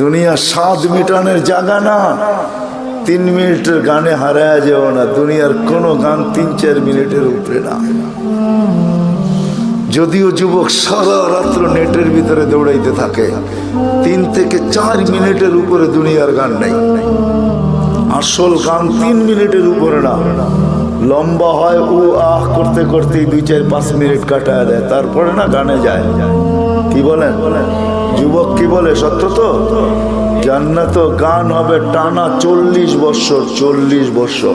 দুনিয়া স্বাদ মিটানের জায়গা না। 3 মিনিটের গানে হারায় যাও না। দুনিয়ার কোনো গান 3-4 মিনিটের উপরে না। যদিও যুবক সারা রাত্র নেটের ভিতরে দৌড়াইতে থাকে, 3 থেকে 4 মিনিটের উপরে দুনিয়ার গান নাই। আসল গান 3 মিনিটের উপরে না। লম্বা হয় ও আহ করতে করতে 2-4-5 মিনিট কাটায় দেয়, তারপরে না গানে যায়। কি বলেন যুবক, কি বলে? সত্য তো। জান্নাত গান হবে টানা 40 বছর। 40 বছর।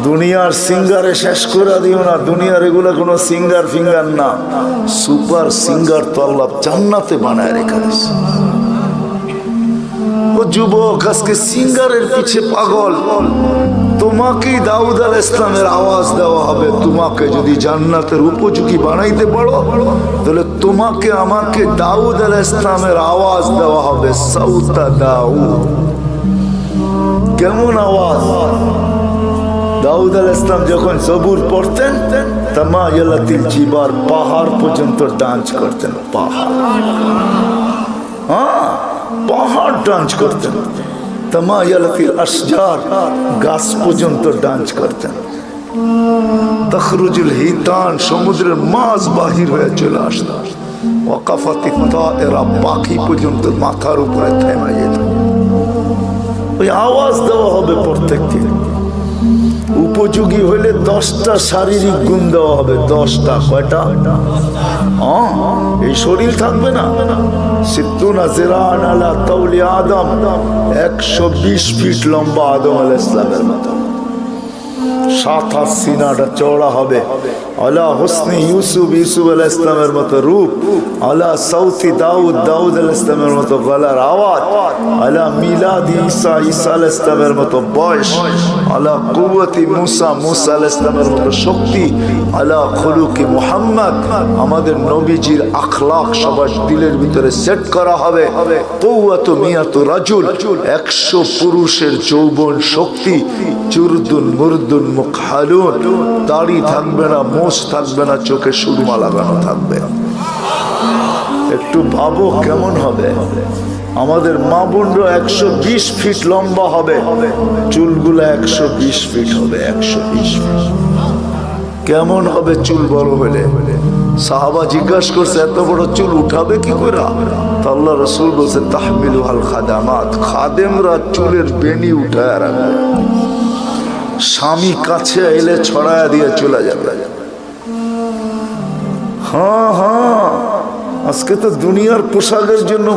দুনিয়ার সিঙ্গারে শেষ করে দিও না। দুনিয়ার এগুলো কোনো সিঙ্গার ফিঙ্গার না, সুপার সিঙ্গার তো আল্লাহ জান্নাতে বানায় রেখেছে। ও যুবক, আজকে সিঙ্গারের পিছে পাগল। তোমাকেই দাউদ আলাইহিস সালামের আওয়াজ দেওয়া হবে। তোমাকে যদি জান্নাতের উপযোগী বানাইতে পারো, তাহলে তোমাকে আমাকে দাউদ আলাইহিস সালামের আওয়াজ দেওয়া হবে। সাউতা দাউদ, কেমন আওয়াজ? দাউদ আলাইহিস সালাম যখন জবুর পড়তেন, তামায়ালাতিল জিবার, পাহাড় পর্যন্ত ডান্স করতেন। পাহাড়, হ্যাঁ পাহাড় ডান্স করতেন। তামায়ালাতিল আশজার, গাছ পর্যন্ত ডান্স করতেন। তখরুজুল হিতান, সমুদ্রের মাছ বাহির হয়ে চলে আসত। ওয়াকাফাতিত তায়রা, পাখি পর্যন্ত মাথার উপরে থেমে যেত। ওই আওয়াজ দেওয়া হবে প্রত্যেককে। উপযোগী হইলে 10টা শারীরিক গুণ দেওয়া হবে। 10টা। কয়টা? এই শরীর থাকবে না। 120 ফিট লম্বা আদম আলাইহিস সালামের মতো। 7 হাত সিনাটা চওড়া হবে। আলা হুসনি ইউসুফ, ইউসুফ আলাইহিস সালামের মতো রূপ। আলা সাউতি দাউদ, দাউদ আলাইহিস সালামের মতো গলার আওয়াজ। আলা মিলাদি ঈসা, ঈসা আলাইহিস সালামের মতো বয়স। আলা কুওয়াতি মুসা, মুসা আলাইহিস সালামের মতো শক্তি। আলা খুলুকি মুহাম্মদ, আমাদের নবীজির আখলাক সবার দিলের ভিতরে সেট করা হবে। কুওয়াতু মিয়াতু রাজুল, 100 পুরুষের যৌবন শক্তি। চুরদুন মুরদুন মুকহালুন, দাড়ি থাকবে না, মোষ থাকবে না, চোখে সুরমা লাগানো থাকবে। একটু ভাবো কেমন হবে। আমাদের মা বোনরা 120 ফিট লম্বা হবে, চুলগুলো 120 ফিট হবে। 120 ফিট কেমন হবে চুল বড় হলে? সাহাবা জিজ্ঞাসা করছে, এত বড় চুল উঠাবে কি করে? তো আল্লাহ রাসূল বলছে, তাহমিলু আল খাদামাত, খাদেমরা চুলের বেনি উঠায় রাখবে। স্বামী কাছে এলে ছড়ায়া দিয়ে চলে যাবে। হ্যাঁ, আজকে তো দুনিয়ার পোশাকের জন্য